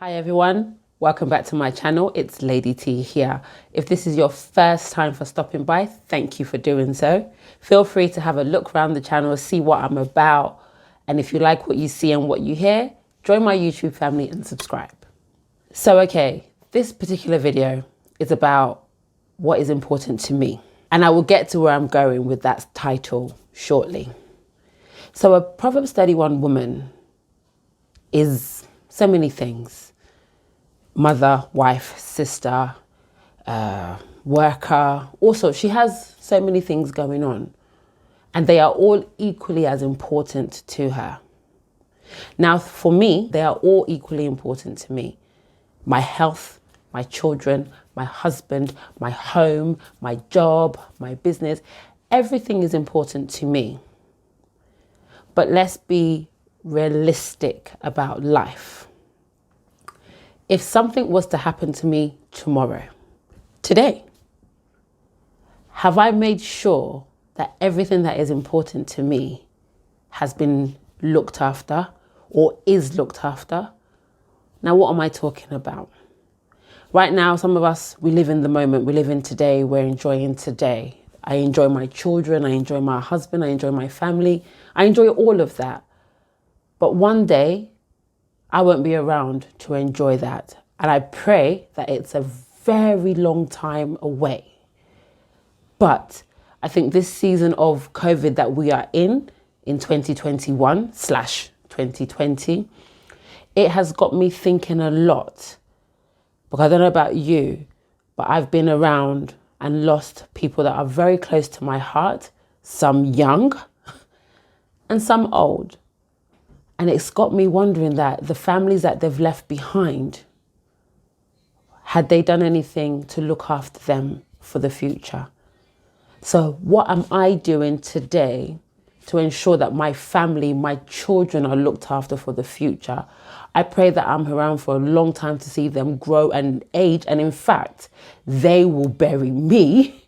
Hi everyone, welcome back to my channel. It's Lady T here. If this is your first time for stopping by, thank you for doing so. Feel free to have a look around the channel, see what I'm about. And if you like what you see and what you hear, join my YouTube family and subscribe. So okay, this particular video is about what is important to me. And I will get to where I'm going with that title shortly. So a Proverbs 31 woman is so many things. Mother, wife, sister, worker. Also, she has so many things going on. And they are all equally as important to her. Now, for me, they are all equally important to me. My health, my children, my husband, my home, my job, my business. Everything is important to me. But let's be realistic about life. If something was to happen to me tomorrow, today, have I made sure that everything that is important to me has been looked after or is looked after? Now, what am I talking about? Right now, some of us, we live in the moment, we live in today, we're enjoying today. I enjoy my children, I enjoy my husband, I enjoy my family, I enjoy all of that. But one day, I won't be around to enjoy that. And I pray that it's a very long time away. But I think this season of COVID that we are in 2021/2020, it has got me thinking a lot. Because I don't know about you, but I've been around and lost people that are very close to my heart, some young and some old. And it's got me wondering that the families that they've left behind, had they done anything to look after them for the future? So what am I doing today to ensure that my family, my children are looked after for the future? I pray that I'm around for a long time to see them grow and age. And in fact, they will bury me.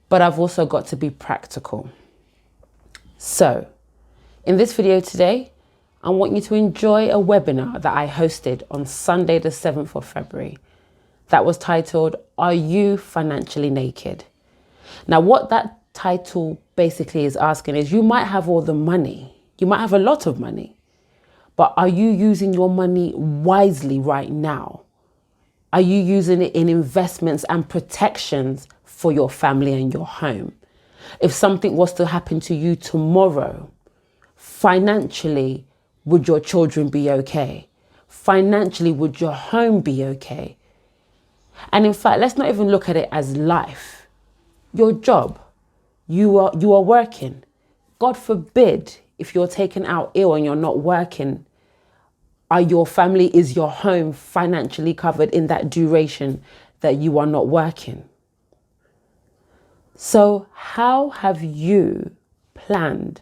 But I've also got to be practical. So, in this video today, I want you to enjoy a webinar that I hosted on Sunday the 7th of February that was titled, Are You Financially Naked? Now, what that title basically is asking is, you might have all the money, you might have a lot of money, but are you using your money wisely right now? Are you using it in investments and protections for your family and your home? If something was to happen to you tomorrow, financially, would your children be okay? Financially, would your home be okay? And in fact, let's not even look at it as life. Your job, you are working. God forbid if you're taken out ill and you're not working, is your home financially covered in that duration that you are not working? So how have you planned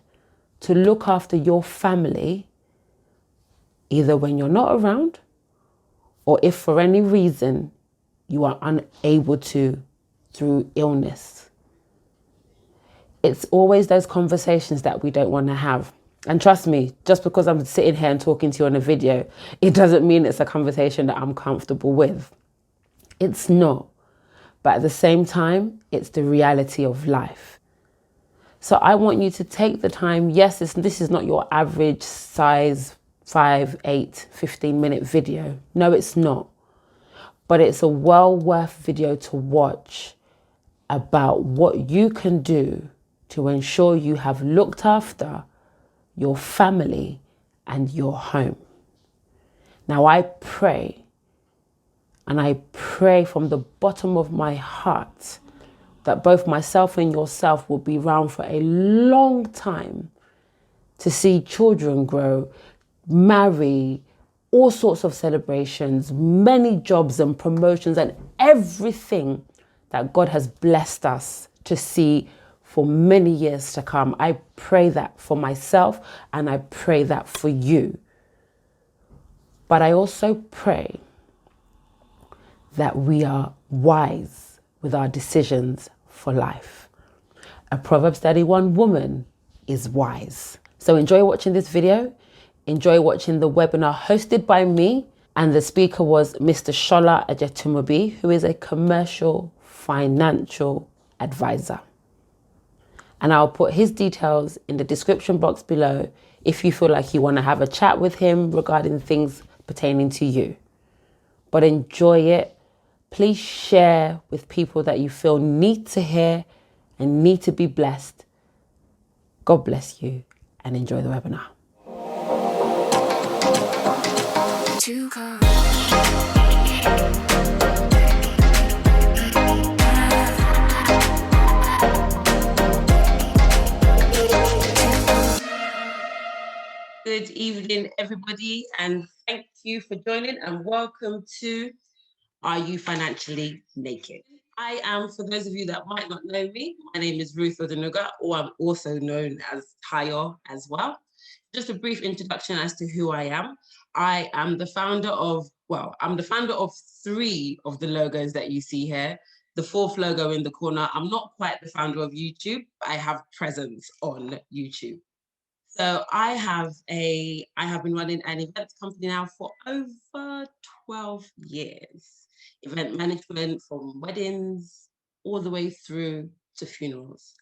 to look after your family, either when you're not around or if for any reason you are unable to through illness? It's always those conversations that we don't want to have. And trust me, just because I'm sitting here and talking to you on a video, it doesn't mean it's a conversation that I'm comfortable with. It's not. But at the same time, it's the reality of life. So I want you to take the time. Yes, this is not your average size 5, 8, 15-minute video. No, it's not. But it's a well worth video to watch about what you can do to ensure you have looked after your family and your home. Now I pray, and I pray from the bottom of my heart, that both myself and yourself will be around for a long time to see children grow, marry, all sorts of celebrations, many jobs and promotions and everything that God has blessed us to see for many years to come. I pray that for myself and I pray that for you. But I also pray that we are wise with our decisions for life. A Proverbs 31 woman is wise. So enjoy watching this video. Enjoy watching the webinar hosted by me. And the speaker was Mr. Shola Ajetunmobi, who is a commercial financial advisor. And I'll put his details in the description box below if you feel like you want to have a chat with him regarding things pertaining to you. But enjoy it. Please share with people that you feel need to hear and need to be blessed. God bless you and enjoy the webinar. Good evening, everybody, and thank you for joining and welcome to Are You Financially Naked? I am, for those of you that might not know me, my name is Ruth Odenuga, or I'm also known as Tayo as well. Just a brief introduction as to who I am. I am the founder of, I'm the founder of 3 of the logos that you see here. The 4th logo in the corner, I'm not quite the founder of YouTube, but I have presence on YouTube. So I have been running an events company now for over 12 years. Event management from weddings all the way through to funerals.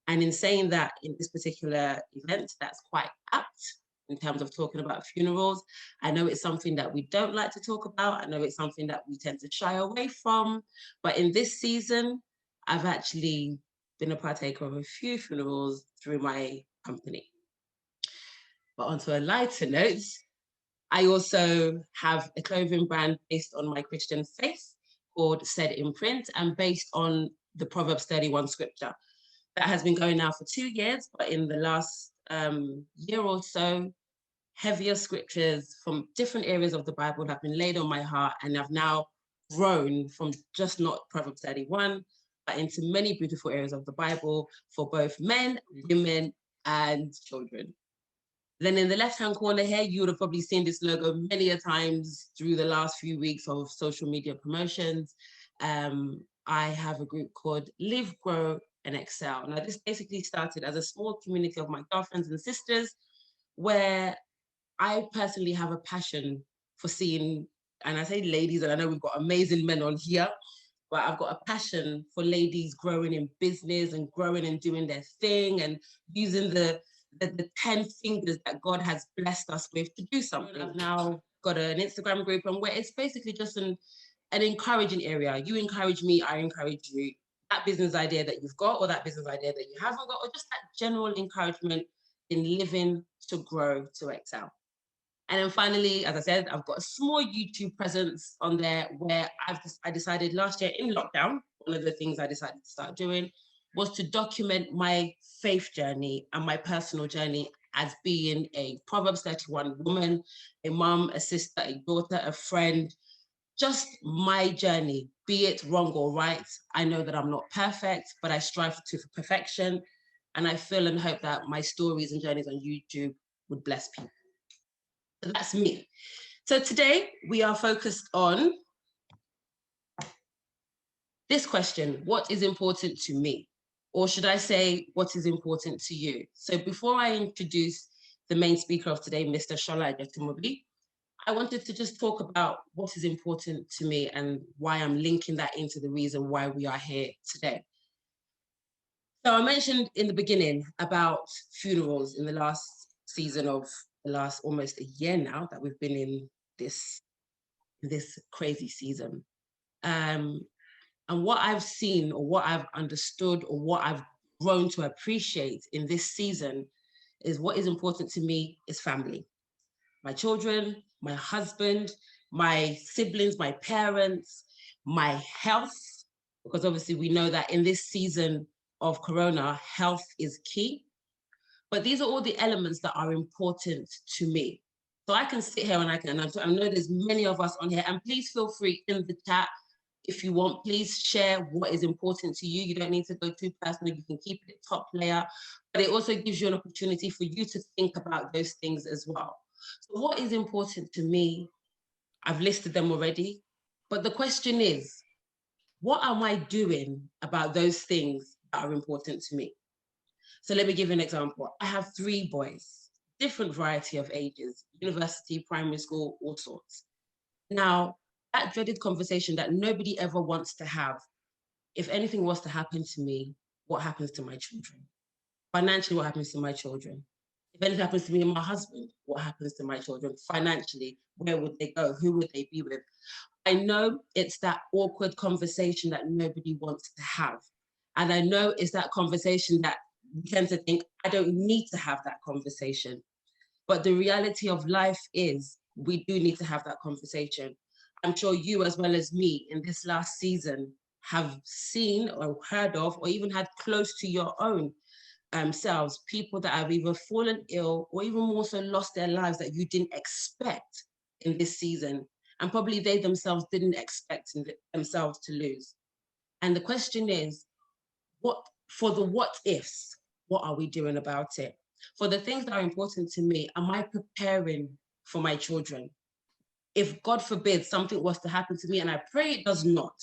And in saying that, in this particular event, that's quite apt in terms of talking about funerals. I know it's something that we don't like to talk about. I know it's something that we tend to shy away from. But in this season, I've actually been a partaker of a few funerals through my company. But onto a lighter note, I also have a clothing brand based on my Christian faith called Said Imprint and based on the Proverbs 31 scripture. That has been going now for 2 years, but in the last year or so, heavier scriptures from different areas of the Bible have been laid on my heart, and I've now grown from just not Proverbs 31, but into many beautiful areas of the Bible for both men, women, and children. Then in the left-hand corner here, you would have probably seen this logo many a times through the last few weeks of social media promotions. I have a group called Live, Grow, and Excel. Now, this basically started as a small community of my girlfriends and sisters, where I personally have a passion for seeing, and I say ladies, and I know we've got amazing men on here, but I've got a passion for ladies growing in business and growing and doing their thing and using the 10 fingers that God has blessed us with to do something. I've now got an Instagram group, and where it's basically just an encouraging area. You encourage me, I encourage you. That business idea that you've got, or that business idea that you haven't got, or just that general encouragement in living to grow to excel. And then finally, as I said, I've got a small YouTube presence on there where I decided last year in lockdown, one of the things I decided to start doing was to document my faith journey and my personal journey as being a Proverbs 31 woman, a mom, a sister, a daughter, a friend, just my journey, be it wrong or right. I know that I'm not perfect, but I strive for perfection. And I feel and hope that my stories and journeys on YouTube would bless people. So that's me. So today we are focused on this question: what is important to me? Or should I say, what is important to you? So before I introduce the main speaker of today, Mr. Shola Ajetunmobi, I wanted to just talk about what is important to me and why I'm linking that into the reason why we are here today. So I mentioned in the beginning about funerals in the last season of the last almost a year now that we've been in this crazy season. And what I've seen, or what I've understood, or what I've grown to appreciate in this season is what is important to me is family. My children, my husband, my siblings, my parents, my health, because obviously we know that in this season of Corona, health is key. But these are all the elements that are important to me. So I can sit here and I know there's many of us on here, and please feel free in the chat. If you want, please share what is important to you. You don't need to go too personal. You can keep it top layer, but it also gives you an opportunity for you to think about those things as well. So what is important to me? I've listed them already, but the question is, what am I doing about those things that are important to me? So let me give you an example. I have 3 boys, different variety of ages, university, primary school, all sorts. Now, that dreaded conversation that nobody ever wants to have, if anything was to happen to me, what happens to my children? Financially, what happens to my children? If anything happens to me and my husband, what happens to my children? Financially, where would they go? Who would they be with? I know it's that awkward conversation that nobody wants to have. And I know it's that conversation that we tend to think, I don't need to have that conversation. But the reality of life is we do need to have that conversation. I'm sure you, as well as me, in this last season, have seen or heard of, or even had close to your own selves, people that have either fallen ill or even more so lost their lives that you didn't expect in this season. And probably they themselves didn't expect themselves to lose. And the question is, for the what ifs, what are we doing about it? For the things that are important to me, am I preparing for my children? If God forbid something was to happen to me, and I pray it does not,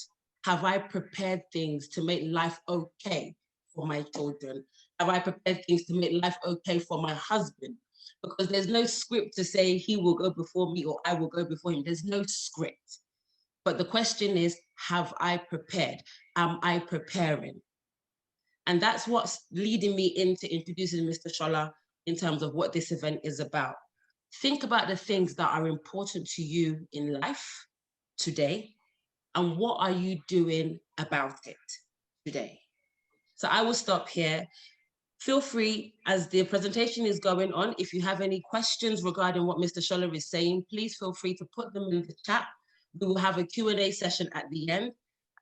have I prepared things to make life okay for my children? Have I prepared things to make life okay for my husband? Because there's no script to say he will go before me or I will go before him. There's no script. But the question is, have I prepared? Am I preparing? And that's what's leading me into introducing Mr. Shola in terms of what this event is about. Think about the things that are important to you in life today, and what are you doing about it today? So I will stop here. Feel free, as the presentation is going on, if you have any questions regarding what Mr. Shola is saying, please feel free to put them in the chat. We will have a Q&A session at the end,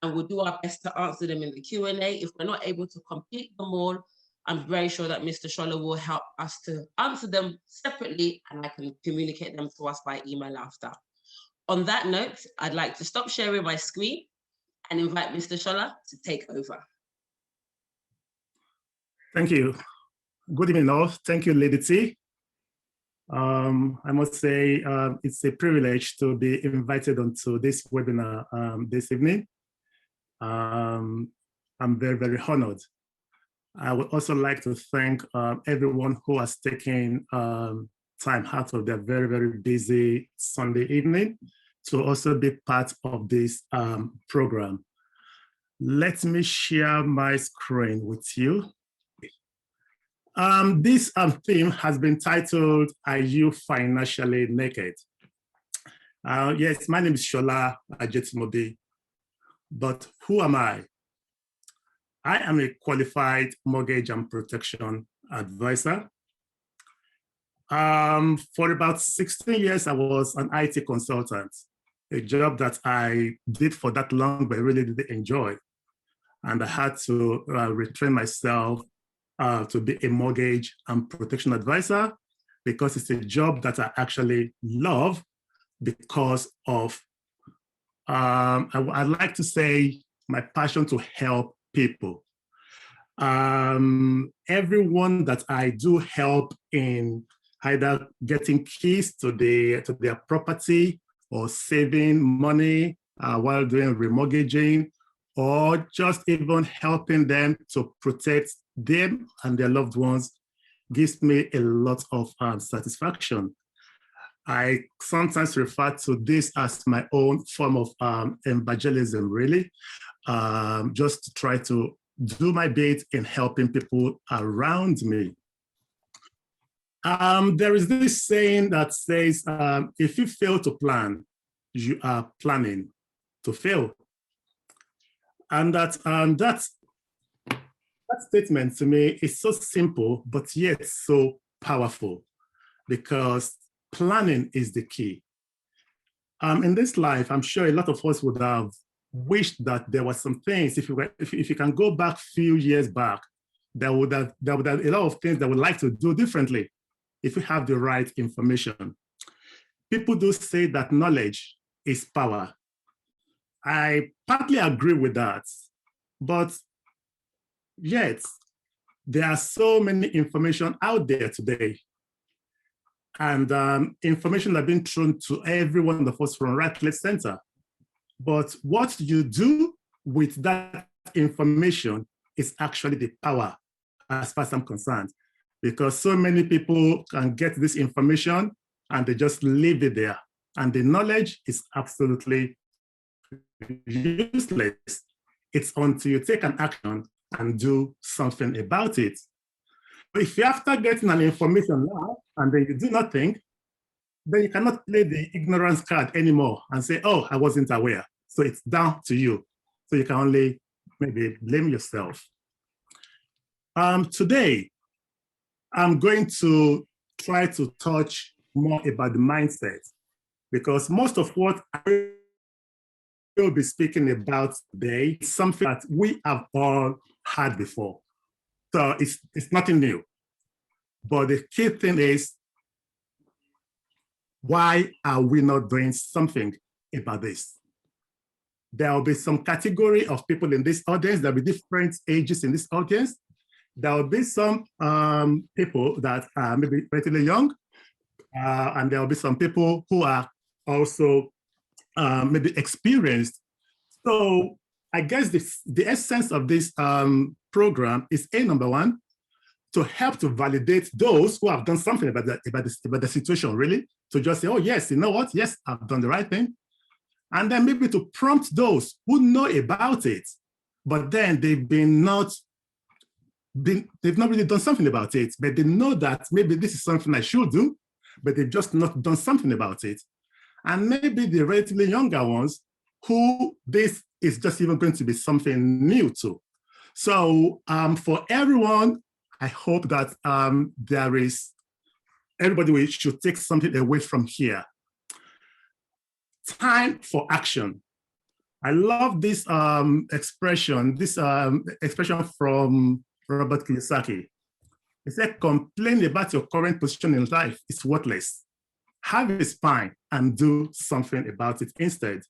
and we'll do our best to answer them in the Q&A. If we're not able to complete them all, I'm very sure that Mr. Shola will help us to answer them separately, and I can communicate them to us by email after. On that note, I'd like to stop sharing my screen and invite Mr. Shola to take over. Thank you. Good evening all. Thank you, Lady T. I must say it's a privilege to be invited onto this webinar this evening. I'm very, very honored. I would also like to thank everyone who has taken time out of their very, very busy Sunday evening to also be part of this program. Let me share my screen with you. This theme has been titled, Are You Financially Naked? Yes, my name is Shola Ajetunmobi, but who am I? I am a qualified mortgage and protection advisor. For about 16 years, I was an IT consultant, a job that I did for that long, but really didn't enjoy. And I had to retrain myself to be a mortgage and protection advisor because it's a job that I actually love because of, I'd like to say, my passion to help people. Everyone that I do help in either getting keys to their property or saving money while doing remortgaging, or just even helping them to protect them and their loved ones gives me a lot of satisfaction. I sometimes refer to this as my own form of evangelism, really, just to try to do my bit in helping people around me. There is this saying that says, if you fail to plan, you are planning to fail. And that statement to me is so simple, but yet so powerful, because planning is the key. In this life, I'm sure a lot of us would have wished that there were some things, if you can go back a few years back, there would have a lot of things that would like to do differently if we have the right information. People do say that knowledge is power. I partly agree with that, but yet there are so many information out there today, and information that being thrown to every one of us from right, left, center. But what you do with that information is actually the power, as far as I'm concerned, because so many people can get this information and they just leave it there. and the knowledge is absolutely useless. It's until you take an action and do something about it. But if you after getting an information now and then you do nothing, then you cannot play the ignorance card anymore and say, oh, I wasn't aware. So it's down to you. So you can only maybe blame yourself. Today, I'm going to try to touch more about the mindset, because most of what I will be speaking about today is something that we have all had before. So it's nothing new. But the key thing is, why are we not doing something about this? There will be some category of people in this audience. There will be different ages in this audience. There will be some people that are maybe relatively young, and there will be some people who are also maybe experienced. So I guess the essence of this program is number one, to help to validate those who have done something about the situation, really. To just say, oh, yes, you know what? Yes, I've done the right thing. And then maybe to prompt those who know about it, but then they've not really done something about it, but they know that maybe this is something I should do, but they've just not done something about it. And maybe the relatively younger ones who this is just even going to be something new to. So for everyone, I hope that everybody should take something away from here. Time for action. I love this expression from Robert Kiyosaki. He said, complain about your current position in life is worthless. Have a spine and do something about it instead.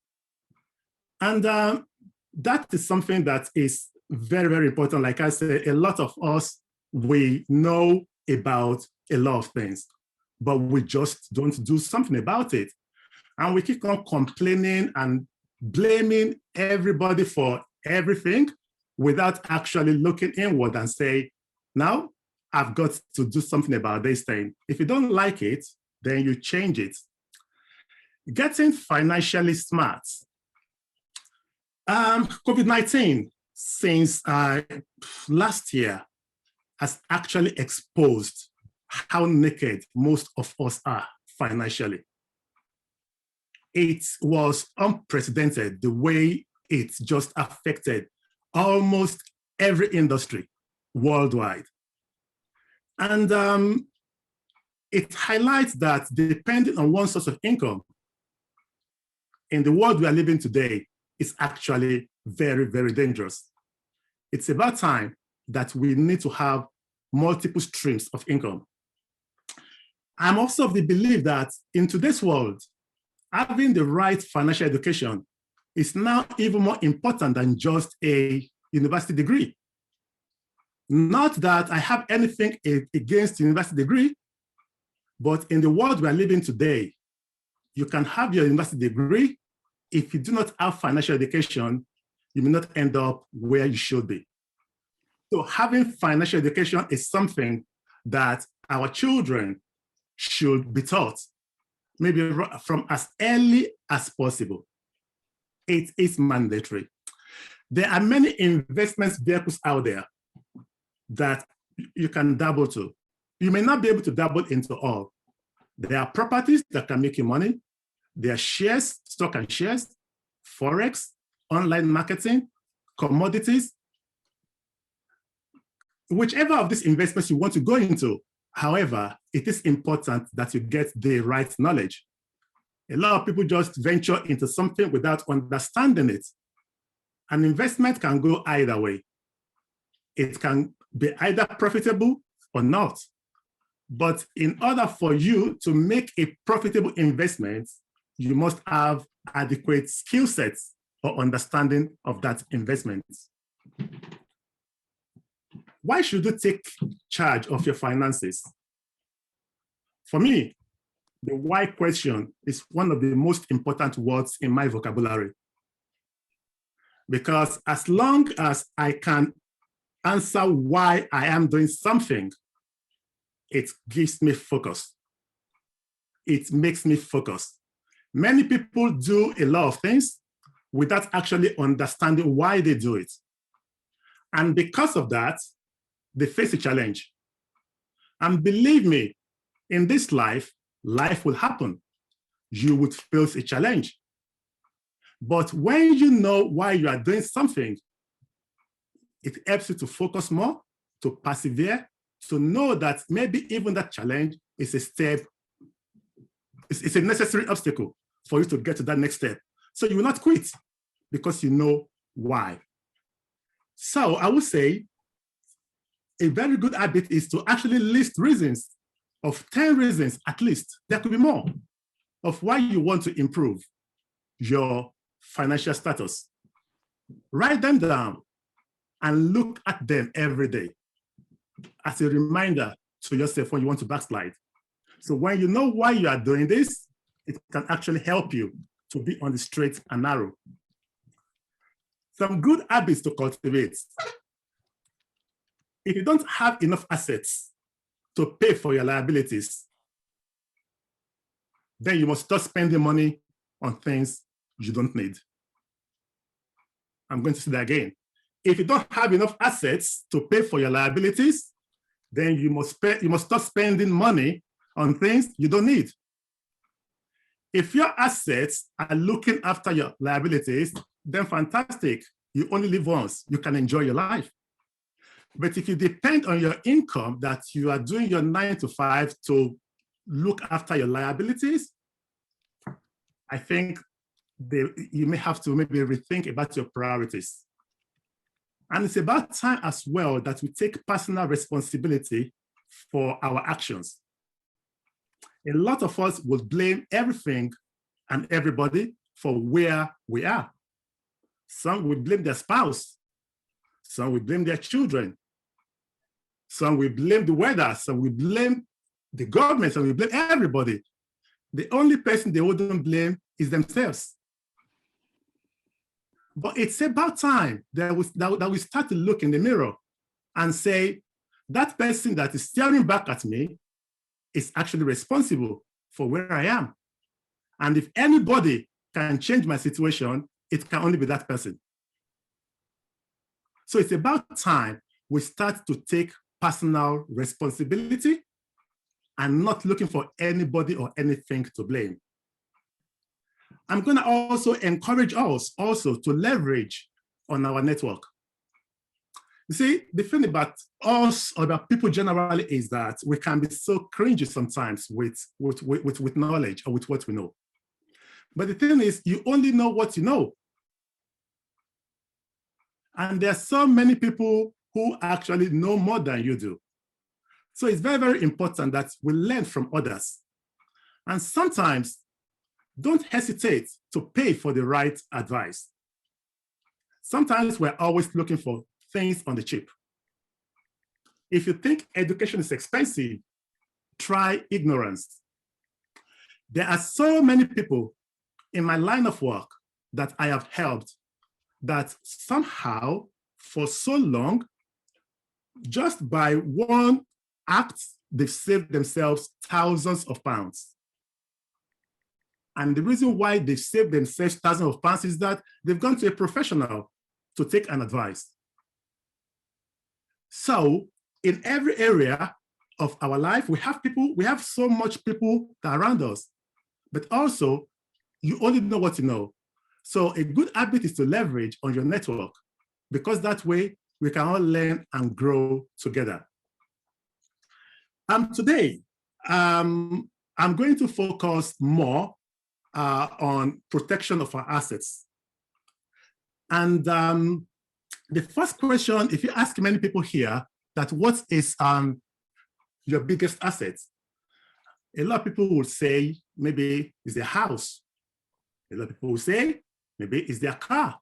And that is something that is very, very important. Like I said, a lot of us, we know about a lot of things, but we just don't do something about it. And we keep on complaining and blaming everybody for everything without actually looking inward and say, now I've got to do something about this thing. If you don't like it, then you change it. Getting financially smart. COVID-19, since last year, has actually exposed how naked most of us are financially. It was unprecedented the way it just affected almost every industry worldwide. And it highlights that depending on one source of income in the world we are living today is actually very, very dangerous. It's about time that we need to have multiple streams of income. I'm also of the belief that in today's world, having the right financial education is now even more important than just a university degree. Not that I have anything against university degree, but in the world we are living today, you can have your university degree. If you do not have financial education, you may not end up where you should be. So having financial education is something that our children should be taught, maybe from as early as possible. It is mandatory. There are many investment vehicles out there that you can dabble to. You may not be able to dabble into all. There are properties that can make you money. There are shares, stock and shares, Forex, online marketing, commodities. Whichever of these investments you want to go into, however, it is important that you get the right knowledge. A lot of people just venture into something without understanding it. An investment can go either way. It can be either profitable or not. But in order for you to make a profitable investment, you must have adequate skill sets or understanding of that investment. Why should you take charge of your finances? For me, the why question is one of the most important words in my vocabulary. Because as long as I can answer why I am doing something, it gives me focus. It makes me focus. Many people do a lot of things without actually understanding why they do it. And because of that, they face a challenge. And believe me, in this life, life will happen. You would face a challenge. But when you know why you are doing something, it helps you to focus more, to persevere, to know that maybe even that challenge is a step, it's a necessary obstacle for you to get to that next step. So you will not quit because you know why. So I would say a very good habit is to actually list reasons, of 10 reasons at least, there could be more, of why you want to improve your financial status. Write them down and look at them every day as a reminder to yourself when you want to backslide. So when you know why you are doing this, it can actually help you to be on the straight and narrow. Some good habits to cultivate. If you don't have enough assets to pay for your liabilities, then you must start spending money on things you don't need. I'm going to say that again. If you don't have enough assets to pay for your liabilities, then you must start spending money on things you don't need. If your assets are looking after your liabilities, then fantastic. You only live once. You can enjoy your life. But if you depend on your income, that you are doing your 9 to 5 to look after your liabilities, I think you may have to maybe rethink about your priorities. And it's about time as well that we take personal responsibility for our actions. A lot of us will blame everything and everybody for where we are. Some will blame their spouse. Some will blame their children. Some will blame the weather. Some will blame the government. Some will blame everybody. The only person they wouldn't blame is themselves. But it's about time that we start to look in the mirror and say, that person that is staring back at me is actually responsible for where I am. And if anybody can change my situation, it can only be that person. So it's about time we start to take personal responsibility and not looking for anybody or anything to blame. I'm going to also encourage us also to leverage on our network. You see, the thing about us or about people generally is that we can be so cringy sometimes with knowledge or with what we know. But the thing is, you only know what you know. And there are so many people who actually know more than you do. So it's very, very important that we learn from others. And sometimes, don't hesitate to pay for the right advice. Sometimes we're always looking for things on the cheap. If you think education is expensive, try ignorance. There are so many people in my line of work that I have helped that somehow, for so long, just by one act, they've saved themselves thousands of pounds. And the reason why they've saved themselves thousands of pounds is that they've gone to a professional to take an advice. So in every area of our life, we have so much people that are around us, but also you only know what you know. So a good habit is to leverage on your network, because that way we can all learn and grow together. Today, I'm going to focus more on protection of our assets. And the first question, if you ask many people here that what is your biggest asset, a lot of people will say maybe it's their house. A lot of people will say maybe it's their car.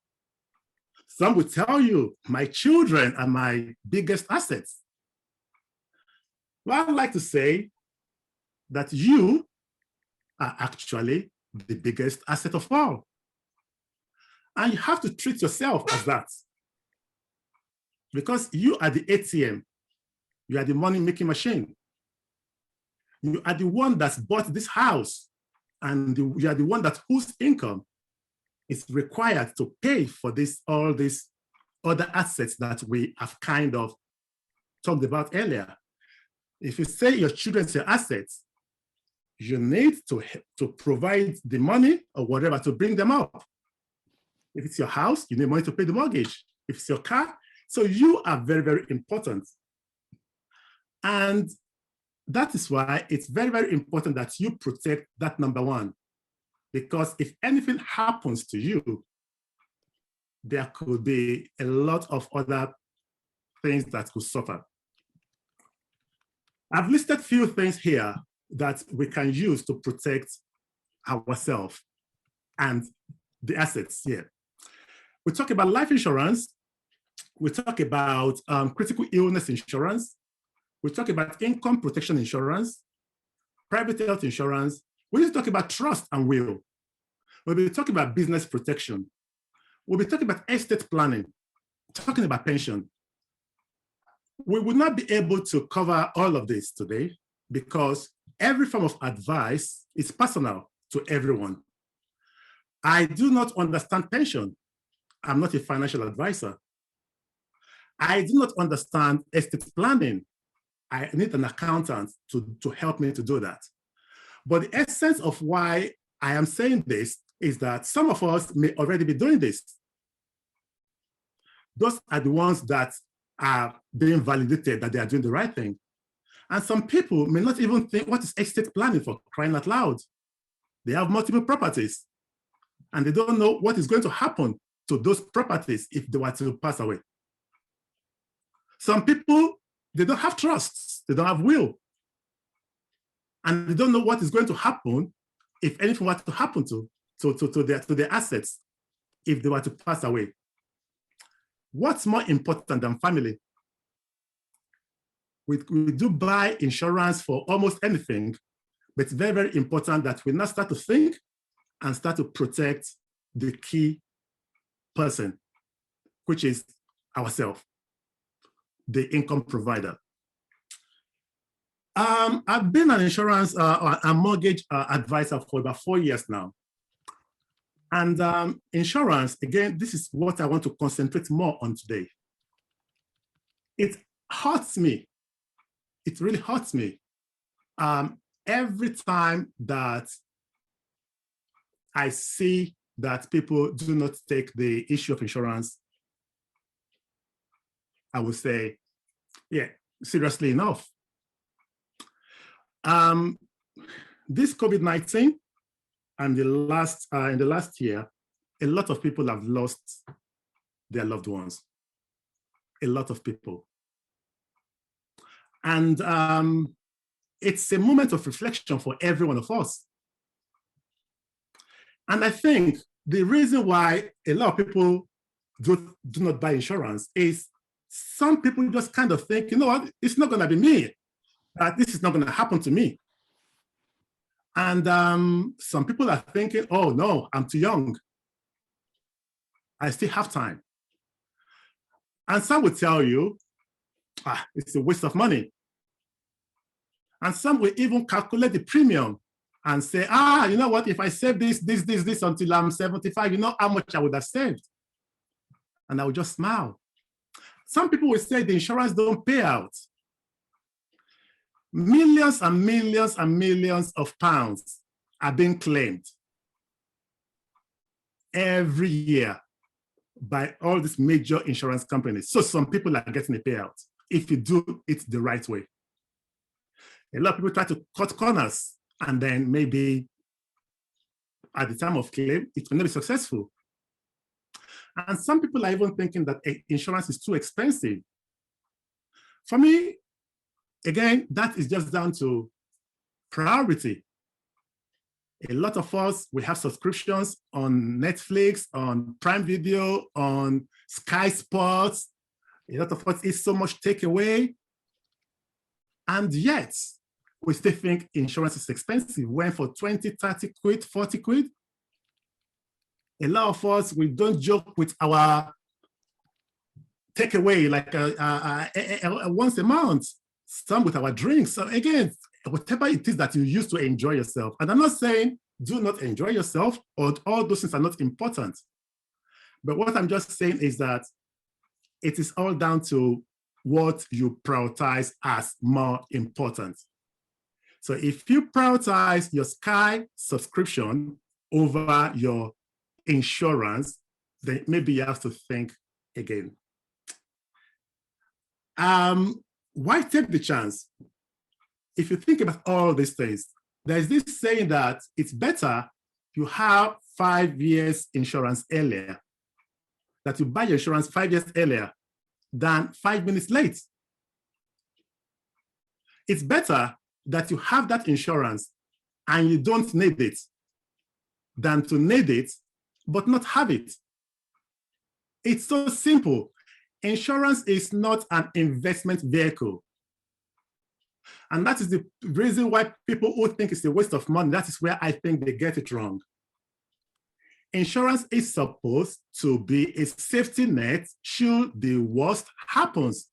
Some will tell you, my children are my biggest assets. Well, I'd like to say that you are actually the biggest asset of all. And you have to treat yourself as that. Because you are the ATM. You are the money-making machine. You are the one that's bought this house. and you are the one that whose income is required to pay for all these other assets that we have kind of talked about earlier. If you say your children's your assets, you need to provide the money or whatever to bring them up. If it's your house, you need money to pay the mortgage. If it's your car, so you are very, very important. And that is why it's very, very important that you protect that number one. Because if anything happens to you, there could be a lot of other things that could suffer. I've listed a few things here that we can use to protect ourselves and the assets here. We talk about life insurance. We talk about critical illness insurance. We talk about income protection insurance, private health insurance. We need to talk about trust and will. We'll be talking about business protection. We'll be talking about estate planning, talking about pension. We will not be able to cover all of this today because every form of advice is personal to everyone. I do not understand pension. I'm not a financial advisor. I do not understand estate planning. I need an accountant to help me to do that. But the essence of why I am saying this is that some of us may already be doing this. Those are the ones that are being validated that they are doing the right thing. And some people may not even think, what is estate planning, for crying out loud? They have multiple properties and they don't know what is going to happen to those properties if they were to pass away. Some people, they don't have trusts, they don't have will. And they don't know what is going to happen if anything were to happen to their assets if they were to pass away. What's more important than family? We do buy insurance for almost anything, but it's very, very important that we now start to think and start to protect the key person, which is ourselves, the income provider. I've been an insurance a mortgage advisor for about 4 years now. And insurance, again, this is what I want to concentrate more on today. It hurts me. It really hurts me. Every time that I see that people do not take the issue of insurance, I would say, yeah, seriously enough. This COVID-19 and in the last year, a lot of people have lost their loved ones. A lot of people. And it's a moment of reflection for every one of us. And I think the reason why a lot of people do not buy insurance is some people just kind of think, you know what, it's not going to be me. This is not going to happen to me. And some people are thinking, oh no, I'm too young. I still have time. And some will tell you, it's a waste of money. And some will even calculate the premium and say, you know what, if I save this until I'm 75, you know how much I would have saved? And I would just smile. Some people will say the insurance don't pay out. Millions and millions and millions of pounds are being claimed every year by all these major insurance companies. So some people are getting a payout if you do it the right way. A lot of people try to cut corners and then maybe at the time of claim, it will not be successful. And some people are even thinking that insurance is too expensive. For me, again, that is just down to priority. A lot of us, we have subscriptions on Netflix, on Prime Video, on Sky Sports. A lot of us eat so much takeaway. And yet, we still think insurance is expensive. When for 20, 30 quid, 40 quid. A lot of us, we don't joke with our takeaway like once a month. Some with our drinks. So again, whatever it is that you use to enjoy yourself. And I'm not saying do not enjoy yourself, or all those things are not important. But what I'm just saying is that it is all down to what you prioritize as more important. So if you prioritize your Sky subscription over your insurance, then maybe you have to think again. Why take the chance? If you think about all these things, there's this saying that it's better you have 5 years insurance earlier, that you buy your insurance 5 years earlier than 5 minutes late. It's better that you have that insurance and you don't need it than to need it but not have it. It's so simple. Insurance is not an investment vehicle. And that is the reason why people who think it's a waste of money, that is where I think they get it wrong. Insurance is supposed to be a safety net should the worst happens.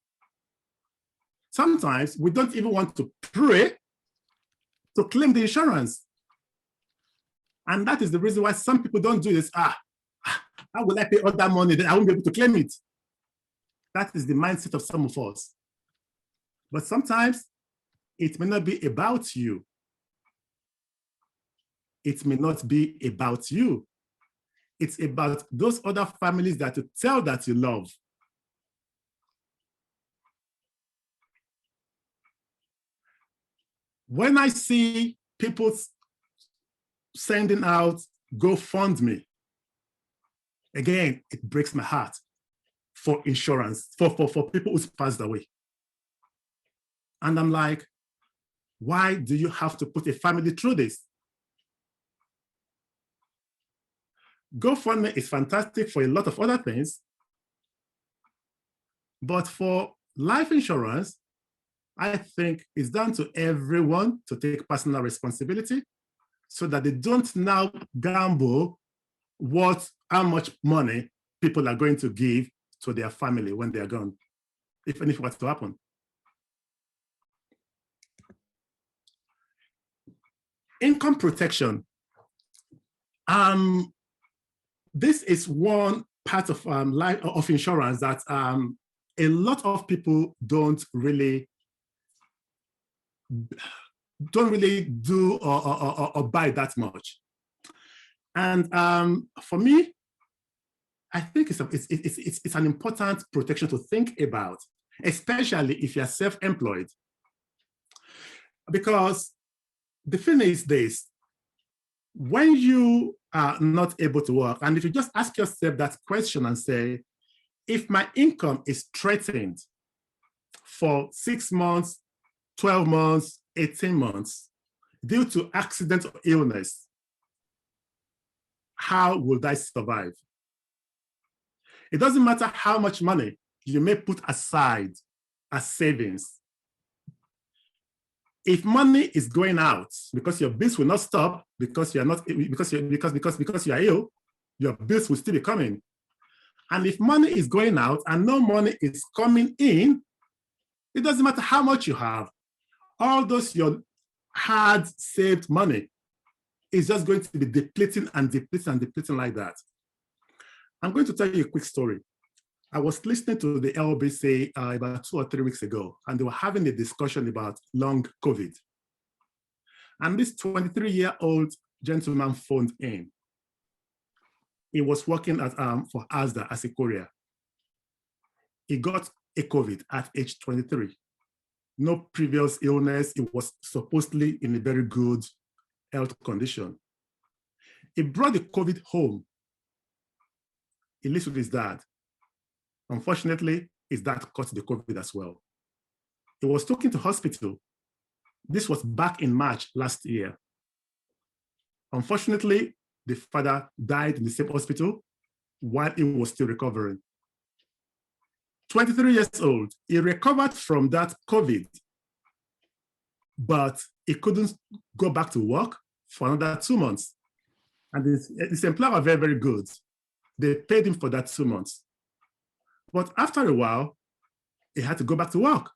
Sometimes we don't even want to pray to claim the insurance. And that is the reason why some people don't do this. How will I pay all that money that I won't be able to claim it? That is the mindset of some of us. But sometimes it may not be about you. It may not be about you. It's about those other families that you tell that you love. When I see people sending out GoFundMe, again, it breaks my heart for insurance, for people who's passed away. And I'm like, why do you have to put a family through this? GoFundMe is fantastic for a lot of other things, but for life insurance, I think it's down to everyone to take personal responsibility so that they don't now gamble how much money people are going to give to their family when they're gone, if anything was to happen. Income protection. This is one part of life of insurance that a lot of people don't really do or buy that much. And for me, I think it's an important protection to think about, especially if you're self-employed. Because the thing is this, when you are not able to work, and if you just ask yourself that question and say, if my income is threatened for 6 months, 12 months, 18 months, due to accident or illness, how would I survive? It doesn't matter how much money you may put aside as savings. If money is going out because your bills will not stop because you are ill, your bills will still be coming. And if money is going out and no money is coming in, it doesn't matter how much you have. All those your hard saved money is just going to be depleting and depleting and depleting like that. I'm going to tell you a quick story. I was listening to the LBC about 2 or 3 weeks ago, and they were having a discussion about long COVID. And this 23-year-old gentleman phoned in. He was working for Asda as a courier. He got a COVID at age 23. No previous illness. He was supposedly in a very good health condition. He brought the COVID home. He lives with his dad. Unfortunately, his dad caught the COVID as well. He was taken to hospital. This was back in March last year. Unfortunately, the father died in the same hospital while he was still recovering. 23 years old, he recovered from that COVID, but he couldn't go back to work for another 2 months. And his employer were very, very good. They paid him for that 2 months. But after a while, he had to go back to work.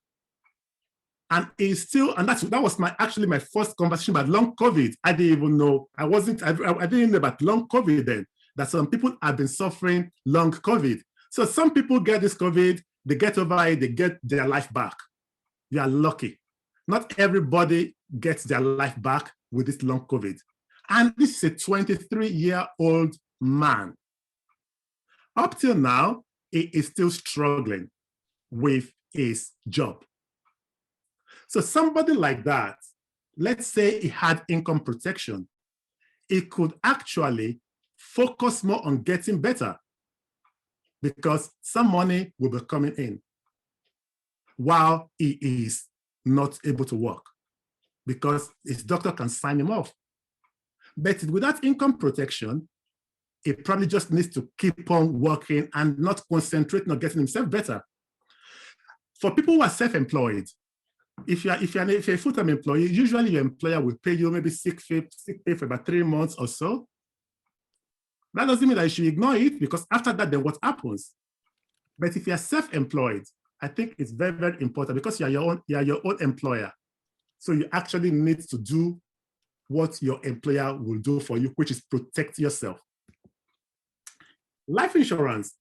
And it's still, and that was actually my first conversation about long COVID. I didn't even know, I didn't know about long COVID then, that some people have been suffering long COVID. So some people get this COVID, they get over it, they get their life back. You are lucky. Not everybody gets their life back with this long COVID. And this is a 23-year-old man. Up till now, he is still struggling with his job. So somebody like that, let's say he had income protection, he could actually focus more on getting better because some money will be coming in while he is not able to work because his doctor can sign him off. But without income protection, he probably just needs to keep on working and not concentrating on getting himself better. For people who are self-employed, if you're a full-time employee, usually your employer will pay you maybe sick pay for about 3 months or so. That doesn't mean that you should ignore it, because after that, then what happens? But if you're self-employed, I think it's very, very important because you're your own employer. So you actually need to do what your employer will do for you, which is protect yourself. Life insurance.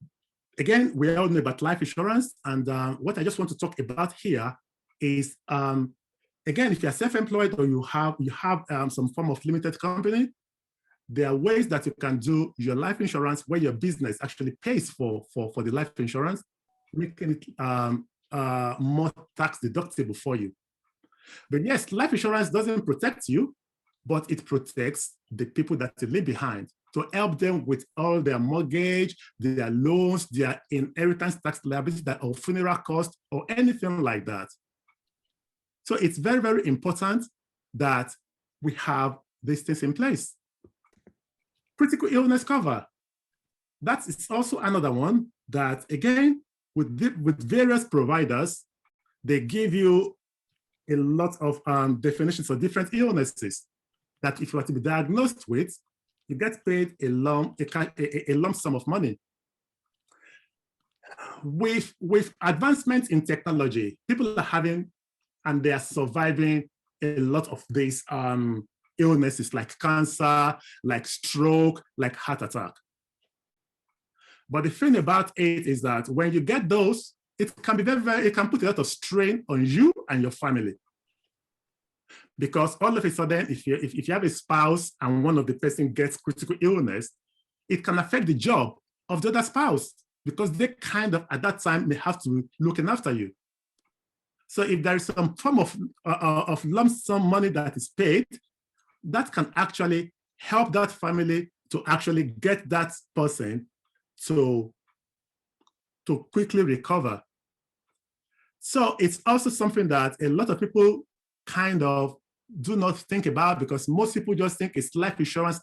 Again, we all know about life insurance. And what I just want to talk about here is, again, if you're self-employed or you have some form of limited company, there are ways that you can do your life insurance where your business actually pays for the life insurance, making it more tax deductible for you. But yes, life insurance doesn't protect you, but it protects the people that you leave behind to help them with all their mortgage, their loans, their inheritance tax liability, or funeral costs, or anything like that. So it's very, very important that we have these things in place. Critical illness cover. That is also another one that, again, with various providers, they give you a lot of definitions for different illnesses that if you are to be diagnosed with, you get paid a lump sum of money. With advancements in technology, people are having and they are surviving a lot of these illnesses like cancer, like stroke, like heart attack. But the thing about it is that when you get those, it can be it can put a lot of strain on you and your family. Because all of a sudden, if you have a spouse and one of the person gets critical illness, it can affect the job of the other spouse because they kind of, at that time, may have to be looking after you. So if there is some form of lump sum money that is paid, that can actually help that family to actually get that person to quickly recover. So it's also something that a lot of people kind of do not think about because most people just think it's life insurance.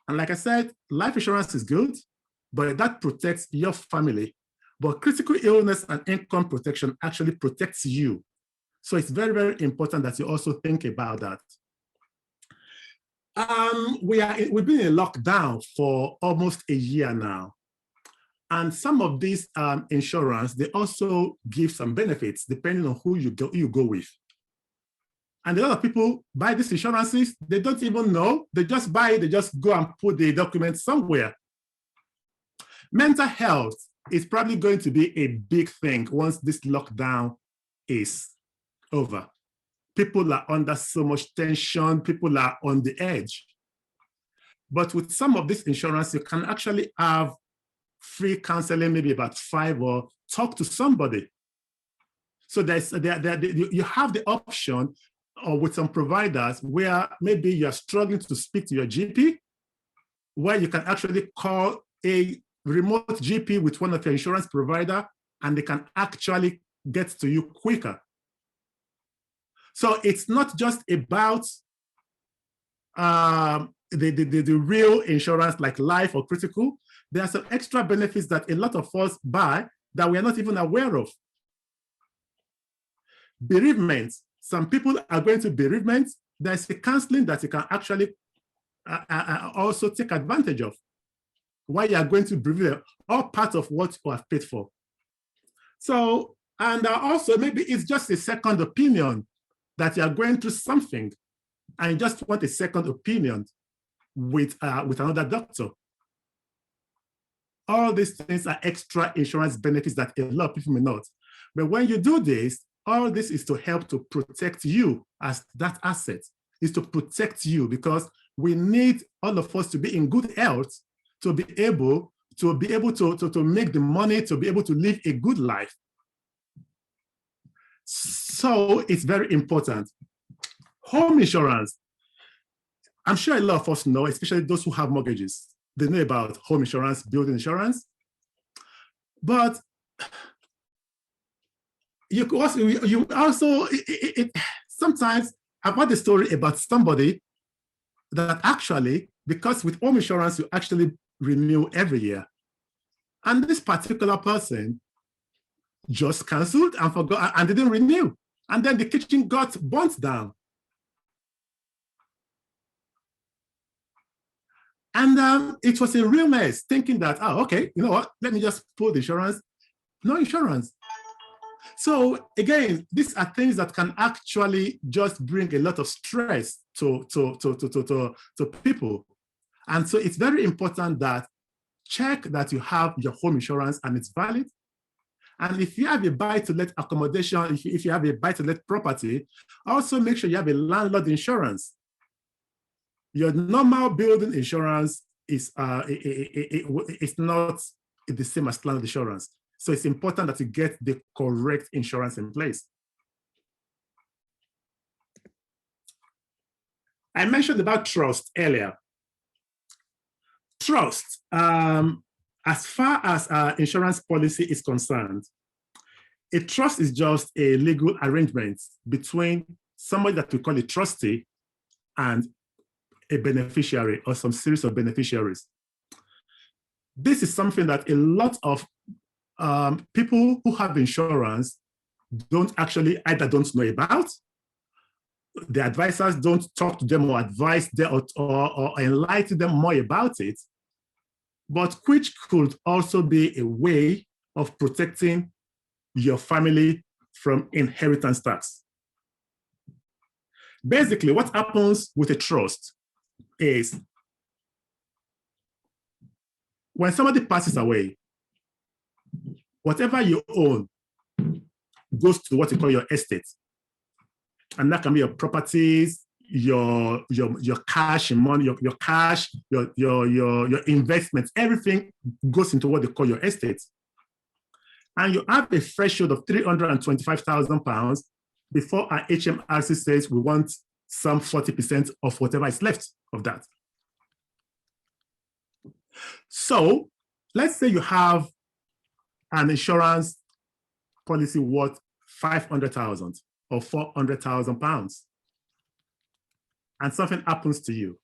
And like I said, life insurance is good, but that protects your family. But critical illness and income protection actually protects you. So it's very, very important that you also think about that. We've been in lockdown for almost a year now. And some of these insurance, they also give some benefits depending on who you go with. And a lot of people buy these insurances, they don't even know, they just buy it, they just go and put the document somewhere. Mental health is probably going to be a big thing once this lockdown is over. People are under so much tension, people are on the edge. But with some of this insurance, you can actually have free counseling, maybe about 5, or talk to somebody. So you have the option or with some providers where maybe you're struggling to speak to your GP, where you can actually call a remote GP with one of your insurance provider, and they can actually get to you quicker. So it's not just about the real insurance like life or critical. There are some extra benefits that a lot of us buy that we are not even aware of. Bereavement. Some people are going to bereavement. There's a counseling that you can actually also take advantage of while you are going to bereave, all part of what you have paid for. So And also, maybe it's just a second opinion that you are going through something and you just want a second opinion with another doctor. All these things are extra insurance benefits that a lot of people may not. But when you do this, all this is to help to protect you as that asset, is to protect you, because we need all of us to be in good health to be able to make the money, to be able to live a good life. So it's very important. Home insurance. I'm sure a lot of us know, especially those who have mortgages. They know about home insurance, building insurance. But you also sometimes I've heard a story about somebody that actually, because with home insurance, you actually renew every year. And this particular person just canceled and forgot and didn't renew. And then the kitchen got burnt down. And it was a real mess, thinking that, oh, okay, you know what, let me just pull the insurance. No insurance. So again, these are things that can actually just bring a lot of stress to people. And so it's very important that check that you have your home insurance and it's valid. And if you have a buy-to-let accommodation, if you have a buy-to-let property, also make sure you have a landlord insurance. Your normal building insurance is it's not the same as landlord insurance. So it's important that you get the correct insurance in place. I mentioned about trust earlier. Trust, as far as insurance policy is concerned, a trust is just a legal arrangement between somebody that we call a trustee and a beneficiary or some series of beneficiaries. This is something that a lot of people who have insurance either don't know about, the advisors don't talk to them or advise them or enlighten them more about it, but which could also be a way of protecting your family from inheritance tax. Basically, what happens with a trust is when somebody passes away, whatever you own goes to what you call your estate. And that can be your properties, your cash and money, your cash, your investments, everything goes into what they call your estate. And you have a threshold of £325,000 before our HMRC says we want some 40% of whatever is left of that. So let's say you have an insurance policy worth 500,000 or 400,000 pounds, and something happens to you.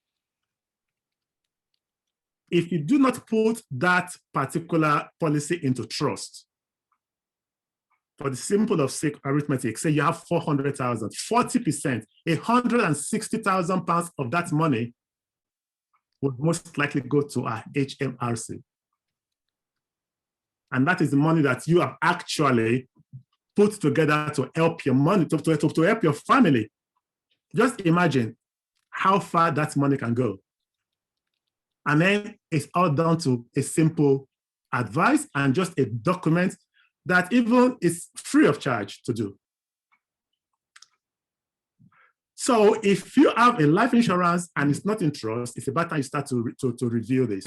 If you do not put that particular policy into trust, for the simple of sake arithmetic, say you have 400,000, 40%, 160,000 pounds of that money would most likely go to our HMRC. And that is the money that you have actually put together to help your money, to help your family. Just imagine how far that money can go. And then it's all down to a simple advice and just a document that even is free of charge to do. So if you have a life insurance and it's not in trust, it's about time you start to review this.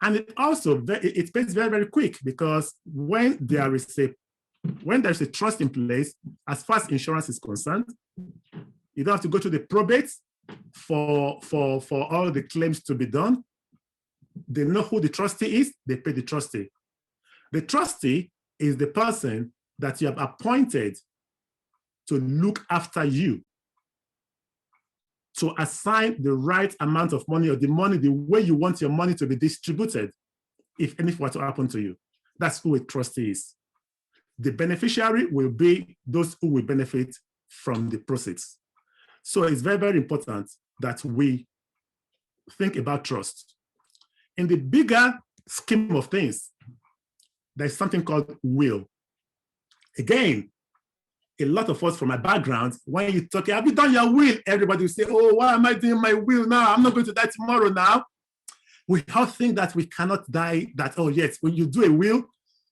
And it also, it pays very, very quick, because when there is a trust in place, as far as insurance is concerned, you don't have to go to the probate for all the claims to be done. They know who the trustee is, they pay the trustee. The trustee is the person that you have appointed to look after you, to assign the right amount of money, or the money the way you want your money to be distributed if anything were to happen to you. That's who a trustee is. The beneficiary will be those who will benefit from the proceeds. So it's very, very important that we think about trust. In the bigger scheme of things, there's something called will. Again, a lot of us from my background, when you talk, have you done your will? Everybody will say, oh, why am I doing my will now? I'm not going to die tomorrow now. We all think that we cannot die, that, oh, yes, when you do a will,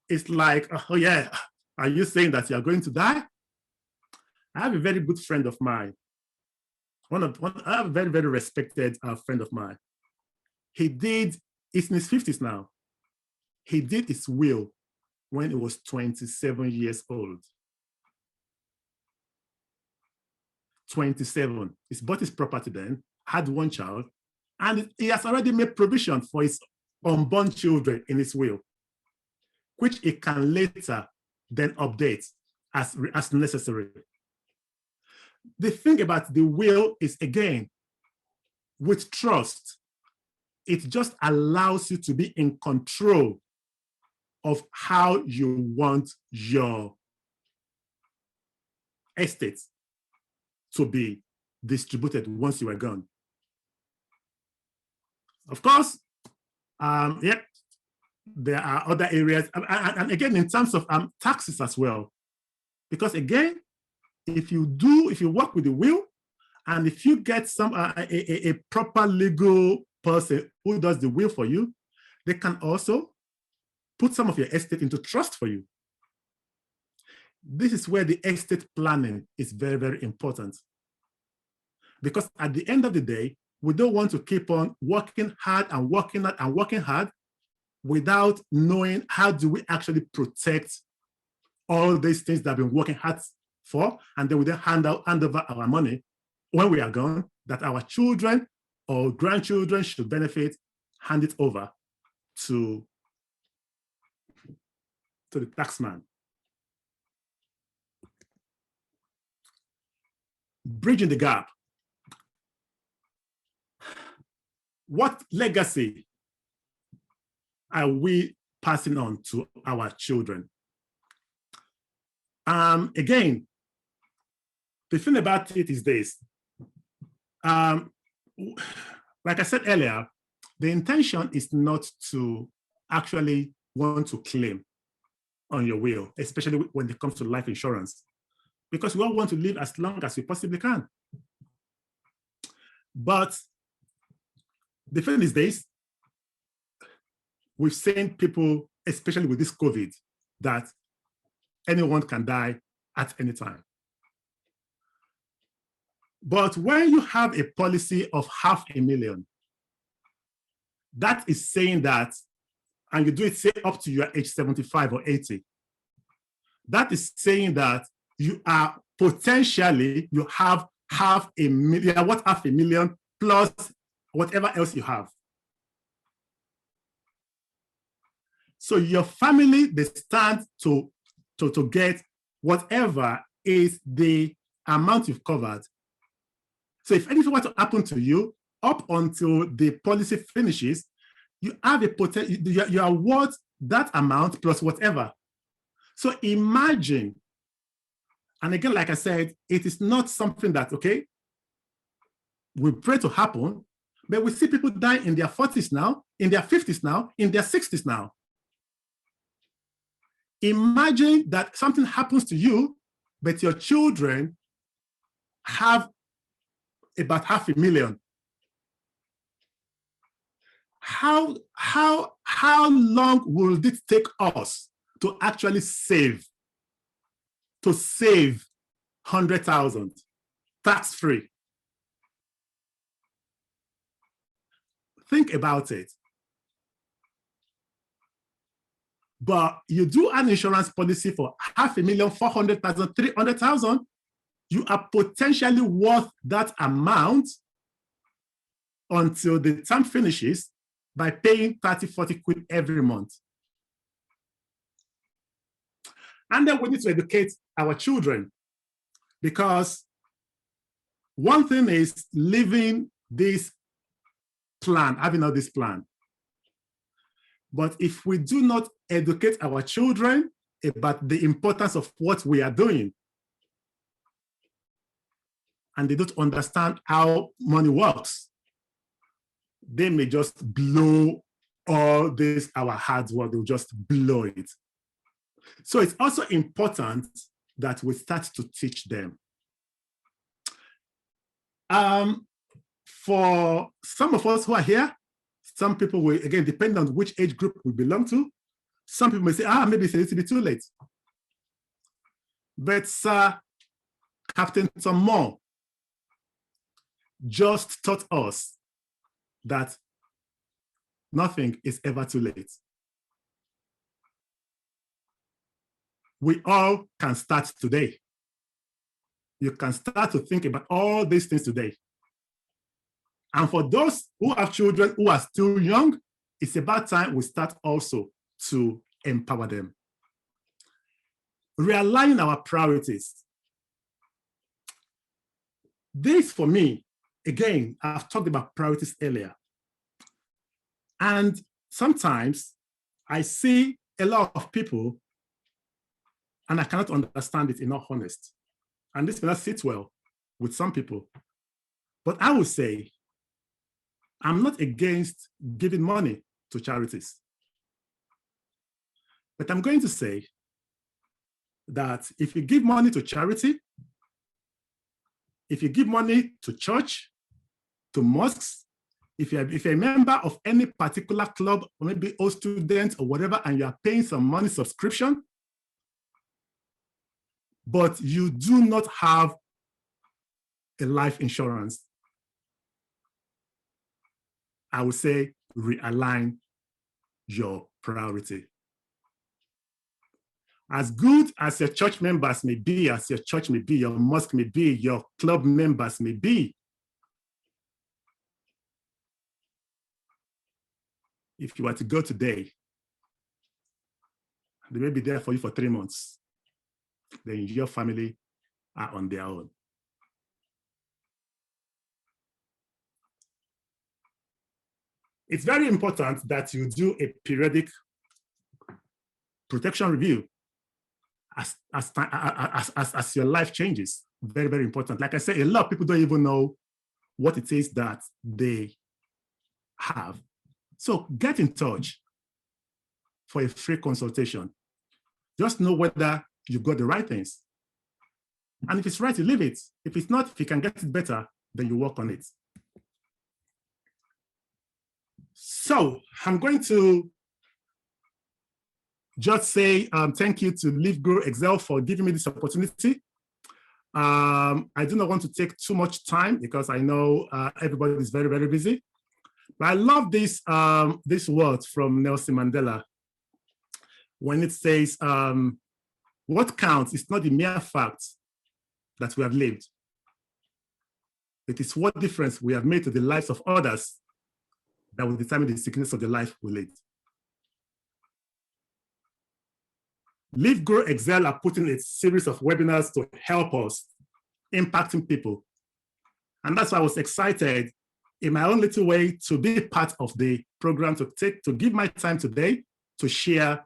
it's like, oh, yeah, are you saying that you are going to die? I have a very good friend of mine. I have a very, very respected friend of mine. He's in his 50s now. He did his will when he was 27 years old. 27. He's bought his property then, had one child, and he has already made provision for his unborn children in his will, which he can later then update as necessary. The thing about the will is, again, with trust, it just allows you to be in control of how you want your estate to be distributed once you are gone. Of course, yeah, there are other areas, and again, in terms of taxes as well, because again, if you work with the will, and if you get a proper legal person who does the will for you, they can also put some of your estate into trust for you. This is where the estate planning is very, very important. Because at the end of the day, we don't want to keep on working hard and working hard and working hard without knowing how do we actually protect all these things that we've been working hard for, and then we then hand over our money when we are gone, that our children or grandchildren should benefit, hand it over to the taxman. Bridging the gap. What legacy are we passing on to our children? Again, the thing about it is this. Like I said earlier, the intention is not to actually want to claim on your will, especially when it comes to life insurance, because we all want to live as long as we possibly can. But the thing is this, we've seen people, especially with this COVID, that anyone can die at any time. But when you have a policy of $500,000, that is saying that, and you do it, say, up to your age 75 or 80, that is saying that you are potentially, you have $500,000 plus whatever else you have. So your family, they stand to get whatever is the amount you've covered. So if anything were to happen to you, up until the policy finishes, you have a potential, you are worth that amount plus whatever. So imagine, and again, like I said, it is not something that, okay, we pray to happen, but we see people die in their 40s now, in their 50s now, in their 60s now. Imagine that something happens to you, but your children have about $500,000. How long will it take us to actually save 100,000 tax-free? Think about it. But you do an insurance policy for $500,000, 400,000, 300,000, you are potentially worth that amount until the term finishes by paying 30, 40 quid every month. And then we need to educate our children, because one thing is living this plan, having all this plan. But if we do not educate our children about the importance of what we are doing, and they don't understand how money works, they may just blow all this, our hard work, they'll just blow it. So it's also important that we start to teach them. For some of us who are here, some people will, again, depend on which age group we belong to. Some people may say, maybe it's a little bit too late. But Sir Captain Tom Moore just taught us that nothing is ever too late. We all can start today. You can start to think about all these things today. And for those who have children who are still young, it's about time we start also to empower them. Realigning our priorities. This, for me, again, I've talked about priorities earlier. And sometimes I see a lot of people and I cannot understand it, in all honesty. And this may not sit well with some people. But I would say, I'm not against giving money to charities. But I'm going to say that if you give money to charity, if you give money to church, to mosques, if you're a member of any particular club, or maybe old students or whatever, and you are paying some money subscription, but you do not have a life insurance, I would say realign your priority. As good as your church members may be, as your church may be, your mosque may be, your club members may be, if you were to go today, they may be there for you for 3 months. Then your family are on their own. It's very important that you do a periodic protection review as your life changes. Very, very important. Like I said, a lot of people don't even know what it is that they have. So get in touch for a free consultation. Just know whether you've got the right things. And if it's right, you leave it. If it's not, if you can get it better, then you work on it. So I'm going to just say thank you to Live, Grow, Excel for giving me this opportunity. I do not want to take too much time because I know everybody is very, very busy. But I love this words from Nelson Mandela when it says, what counts is not the mere fact that we have lived. It is what difference we have made to the lives of others that will determine the significance of the life we lead. Live, Grow, Excel are putting a series of webinars to help us impacting people. And that's why I was excited in my own little way to be part of the program, to give my time today to share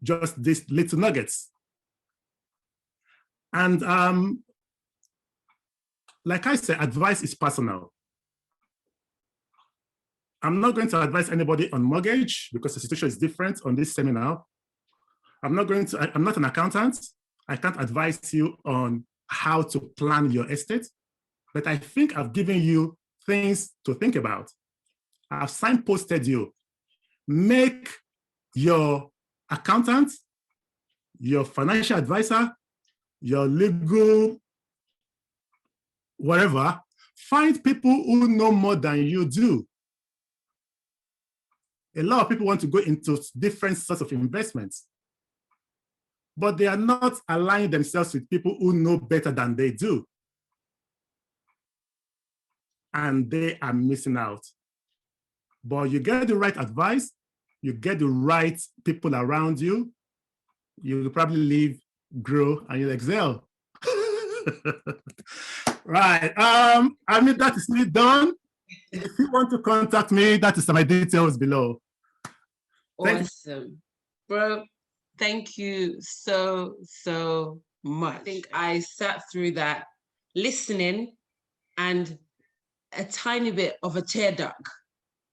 just these little nuggets. And like I said, advice is personal. I'm not going to advise anybody on mortgage because the situation is different on this seminar. I'm not an accountant. I can't advise you on how to plan your estate, but I think I've given you things to think about. I've signposted you. Make your accountant, your financial advisor, your legal, whatever, find people who know more than you do. A lot of people want to go into different sorts of investments, but they are not aligning themselves with people who know better than they do. And they are missing out. But you get the right advice, you get the right people around you, you'll probably live, grow, and you'll excel. Right. I mean, that is me done. If you want to contact me, that is my details below. Awesome. Bro, thank you so much. I think I sat through that listening and a tiny bit of a tear duct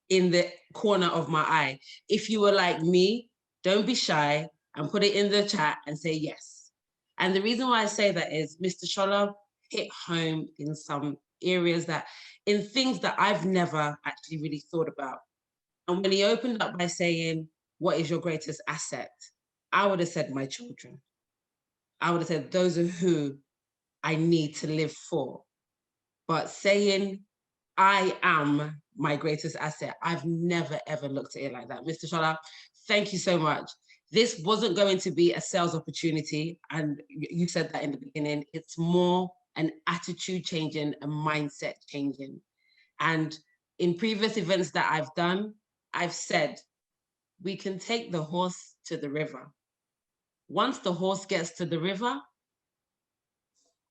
in the corner of my eye. If you were like me, don't be shy and put it in the chat and say yes. And the reason why I say that is Mr. Shola hit home in some areas in things that I've never actually really thought about. And when he opened up by saying, what is your greatest asset? I would have said my children. I would have said those are who I need to live for. But saying I am my greatest asset, I've never, ever looked at it like that. Mr. Shola, thank you so much. This wasn't going to be a sales opportunity. And you said that in the beginning. It's more an attitude changing, a mindset changing. And in previous events that I've done, I've said, we can take the horse to the river. Once the horse gets to the river,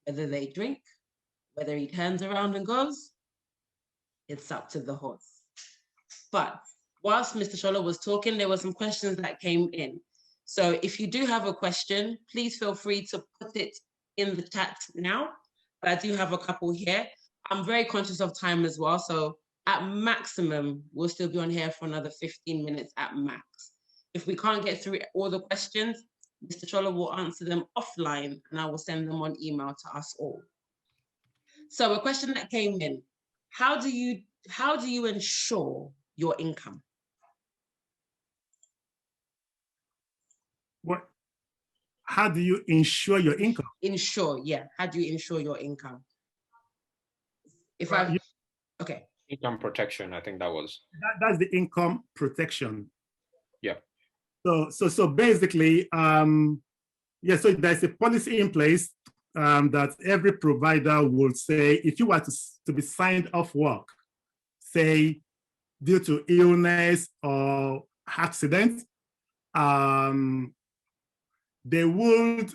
whether they drink, whether he turns around and goes, it's up to the horse. But whilst Mr. Shola was talking, there were some questions that came in. So if you do have a question, please feel free to put it in the chat now. But I do have a couple here. I'm very conscious of time as well. So at maximum, we'll still be on here for another 15 minutes at max. If we can't get through all the questions, Mr. Shola will answer them offline and I will send them on email to us all. So a question that came in, how do you ensure your income? What? How do you ensure your income? Ensure, yeah. How do you ensure your income? If okay. Income protection, I think that was. That's the income protection. Yeah. So basically, yeah, so there's a policy in place that every provider will say, if you were to be signed off work, say due to illness or accident, they would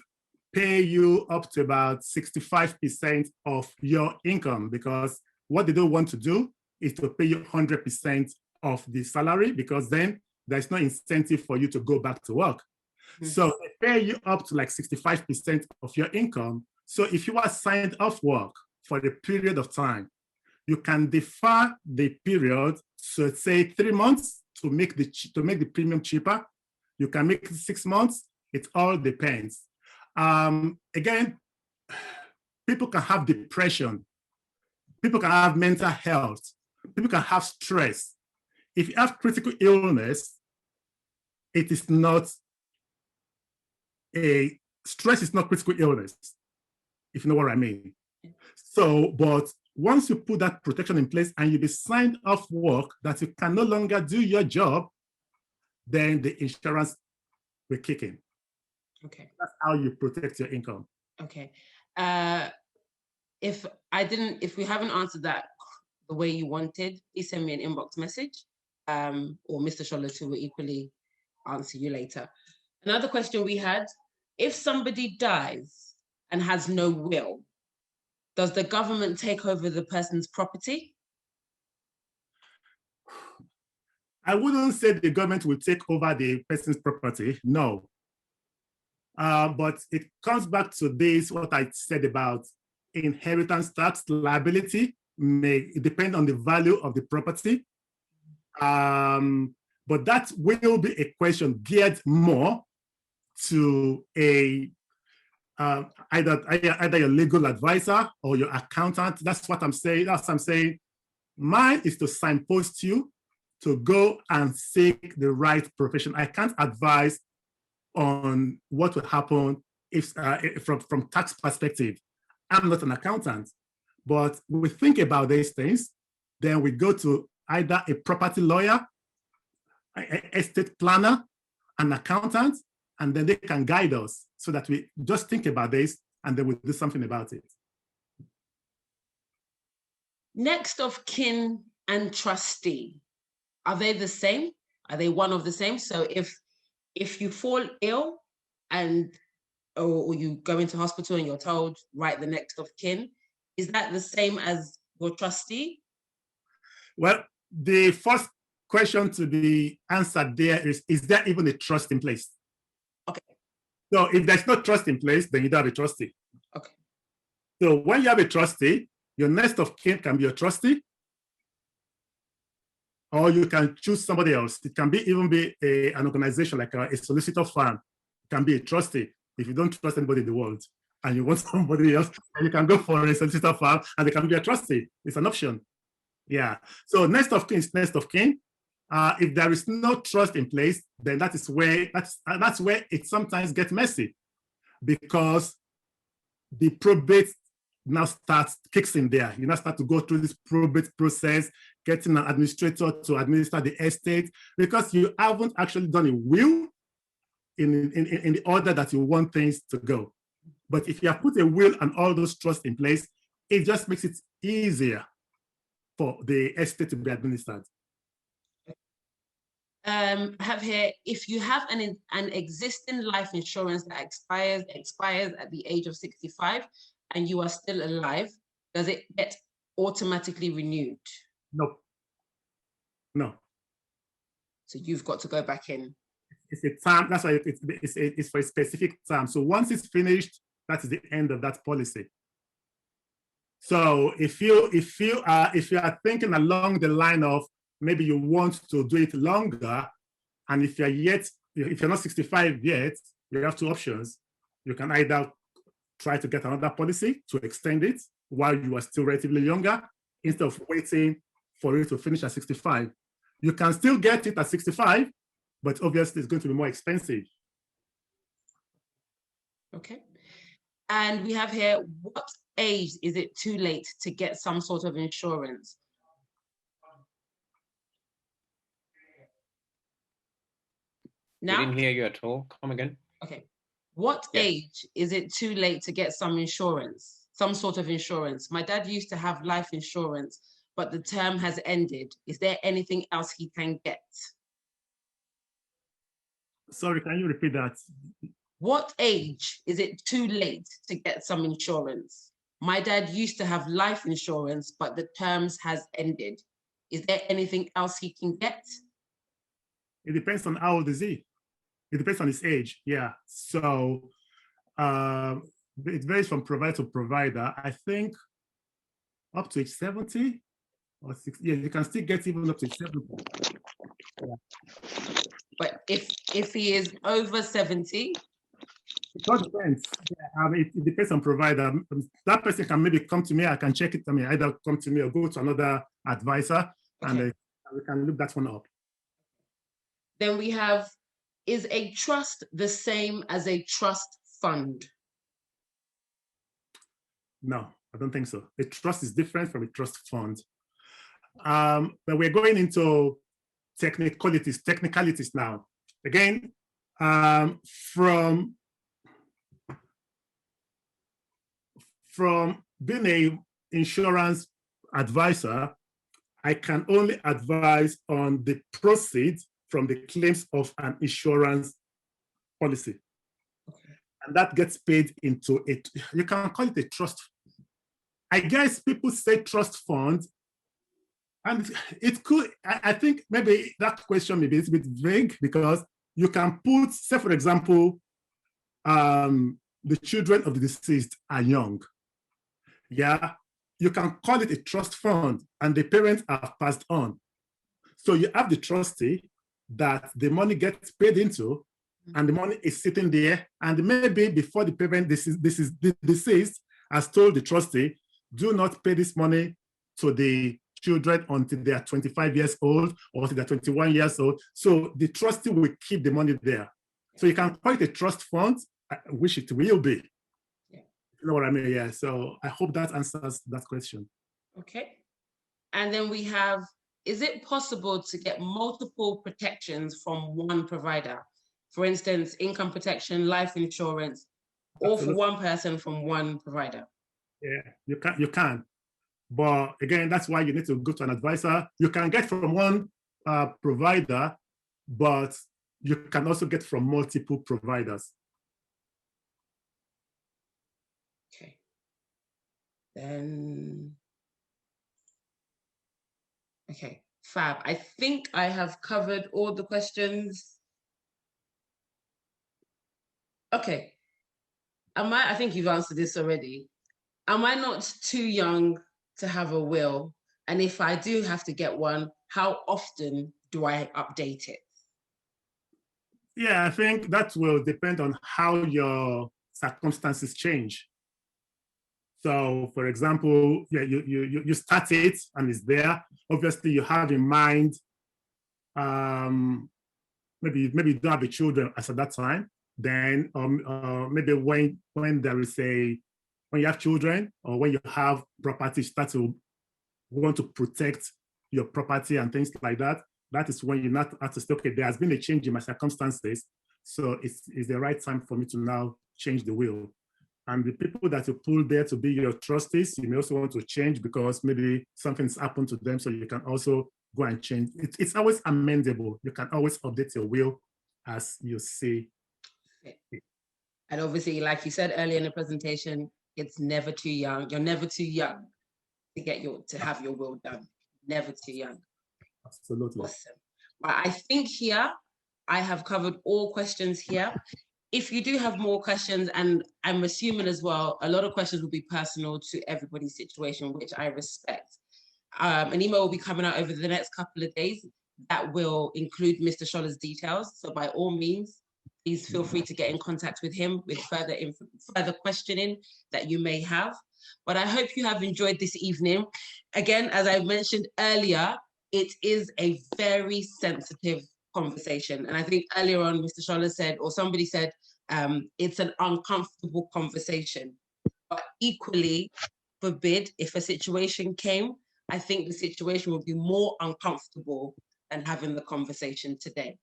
pay you up to about 65% of your income, because what they don't want to do is to pay you 100% of the salary, because then there's no incentive for you to go back to work. Mm-hmm. So they pay you up to like 65% of your income. So if you are signed off work for a period of time, you can defer the period, so say 3 months to make the premium cheaper. You can make it 6 months. It all depends. Again, people can have depression. People can have mental health. People can have stress. If you have critical illness, it is not stress is not critical illness, if you know what I mean. So, but once you put that protection in place and you be signed off work that you can no longer do your job, then the insurance will kick in. Okay. That's how you protect your income. Okay. If we haven't answered that the way you wanted, please send me an inbox message, or Mr. Shola will equally answer you later. Another question we had, if somebody dies and has no will, does the government take over the person's property? I wouldn't say the government will take over the person's property, no. But it comes back to this, what I said about inheritance tax liability may depend on the value of the property. But that will be a question geared more to either your legal advisor or your accountant. That's what I'm saying. That's what I'm saying. Mine is to signpost you to go and seek the right profession. I can't advise on what will happen if from tax perspective. I'm not an accountant, but we think about these things. Then we go to either a property lawyer, an estate planner, an accountant, and then they can guide us so that we just think about this and then we do something about it. Next of kin and trustee, are they the same? Are they one of the same? So if you fall ill or you go into hospital and you're told, write the next of kin, is that the same as your trustee? Well, the first question to be answered there is there even a trust in place? Okay. So if there's no trust in place, then you don't have a trustee. Okay. So when you have a trustee, your next of kin can be a trustee, or you can choose somebody else. It can be even be an organization like a solicitor firm. It can be a trustee. If you don't trust anybody in the world and you want somebody else, you can go for a solicitor firm and they can be a trustee. It's an option. Yeah. So next of kin is next of kin. If there is no trust in place, then that's where it sometimes gets messy, because the probate now kicks in there. You now start to go through this probate process, getting an administrator to administer the estate, because you haven't actually done a will in the order that you want things to go. But if you have put a will and all those trusts in place, it just makes it easier for the estate to be administered. I have here, if you have an existing life insurance that expires at the age of 65 and you are still alive, does it get automatically renewed? No. No. So you've got to go back in. It's a term, that's why it's for a specific term. So once it's finished, that is the end of that policy. So if you are thinking along the line of maybe you want to do it longer, and if you're not 65 yet, you have two options. You can either try to get another policy to extend it while you are still relatively younger, instead of waiting for it to finish at 65. You can still get it at 65, but obviously it's going to be more expensive. Okay. And we have here, what age is it too late to get some sort of insurance? Now? We didn't hear you at all. Come again. Okay. What age is it too late to get some insurance, some sort of insurance? My dad used to have life insurance, but the term has ended. Is there anything else he can get? Sorry, can you repeat that? What age is it too late to get some insurance? My dad used to have life insurance, but the terms has ended. Is there anything else he can get? It depends on how old is he. It depends on his age, yeah. So it varies from provider to provider. I think up to age 70 or 60. Yeah, you can still get even up to age 70. Yeah. But if he is over 70? It all depends. Yeah, it depends on provider. That person can maybe come to me, I can check it. I mean, either come to me or go to another advisor, and we can look that one up. Then we have, is a trust the same as a trust fund? No, I don't think so. A trust is different from a trust fund. But we're going into technicalities now. Again, from being an insurance advisor, I can only advise on the proceeds from the claims of an insurance policy. Okay. And that gets paid into it. You can call it a trust. I guess people say trust fund, and it could, I think maybe that question may be a bit vague, because you can put, say for example, the children of the deceased are young. Yeah, you can call it a trust fund, and the parents have passed on. So you have the trustee that the money gets paid into, and the money is sitting there, and maybe before the parent deceased has told the trustee, do not pay this money to the children until they are 25 years old or until they're 21 years old. So the trustee will keep the money there. So you can call it a trust fund, which it will be. Yeah. You know what I mean? Yeah. So I hope that answers that question. Okay. And then we have, is it possible to get multiple protections from one provider? For instance, income protection, life insurance, all for one person from one provider? Yeah, you can. But again, that's why you need to go to an advisor. You can get from one provider, but you can also get from multiple providers. Okay. Then, okay, fab. I think I have covered all the questions. Okay. I think you've answered this already. Am I not too young to have a will? And if I do have to get one, how often do I update it? Yeah, I think that will depend on how your circumstances change. So, for example, yeah, you start it and it's there. Obviously, you have in mind, maybe you don't have the children as at that time. Then, maybe when there is when you have children or when you have property, you start to want to protect your property and things like that. That is when you not have to say, okay, there has been a change in my circumstances, so it's the right time for me to now change the will. And the people that you pull there to be your trustees, you may also want to change because maybe something's happened to them, so you can also go and change. It's always amendable. You can always update your will as you see. And obviously, like you said earlier in the presentation, it's never too young. You're never too young to have your will done. Never too young. Absolutely. Awesome. Well, I think here I have covered all questions here. If you do have more questions, and I'm assuming as well, a lot of questions will be personal to everybody's situation, which I respect. An email will be coming out over the next couple of days that will include Mr. Shola's details. So by all means, please feel free to get in contact with him with further questioning that you may have. But I hope you have enjoyed this evening. Again, as I mentioned earlier, it is a very sensitive conversation. And I think earlier on, Mr. Shola said, or somebody said, it's an uncomfortable conversation. But equally, forbid, if a situation came, I think the situation would be more uncomfortable than having the conversation today.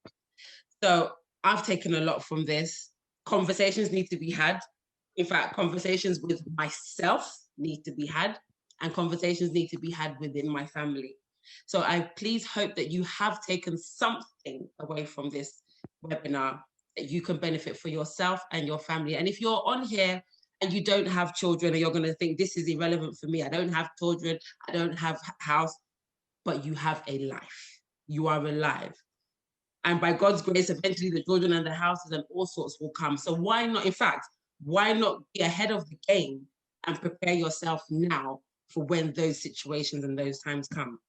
So I've taken a lot from this. Conversations need to be had. In fact, conversations with myself need to be had, and conversations need to be had within my family. So I please hope that you have taken something away from this webinar that you can benefit for yourself and your family. And if you're on here and you don't have children, and you're going to think this is irrelevant for me, I don't have children, I don't have a house, but you have a life. You are alive. And by God's grace, eventually the children and the houses and all sorts will come. So why not, in fact, why not be ahead of the game and prepare yourself now for when those situations and those times come?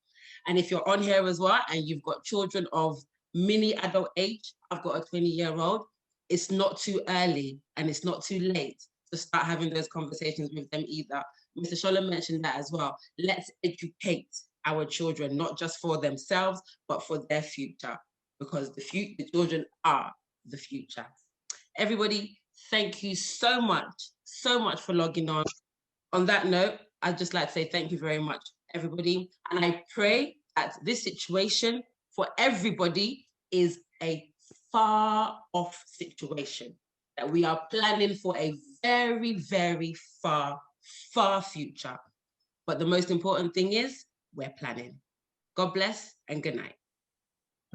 And if you're on here as well and you've got children of mini adult age, I've got a 20-year-old, it's not too early and it's not too late to start having those conversations with them either. Mr. Shola mentioned that as well. Let's educate our children, not just for themselves, but for their future, because the children are the future. Everybody, thank you so much for logging on. On that note, I'd just like to say thank you very much, everybody. And I pray that this situation for everybody is a far off situation, that we are planning for a very, very far future. But the most important thing is we're planning. God bless and good night.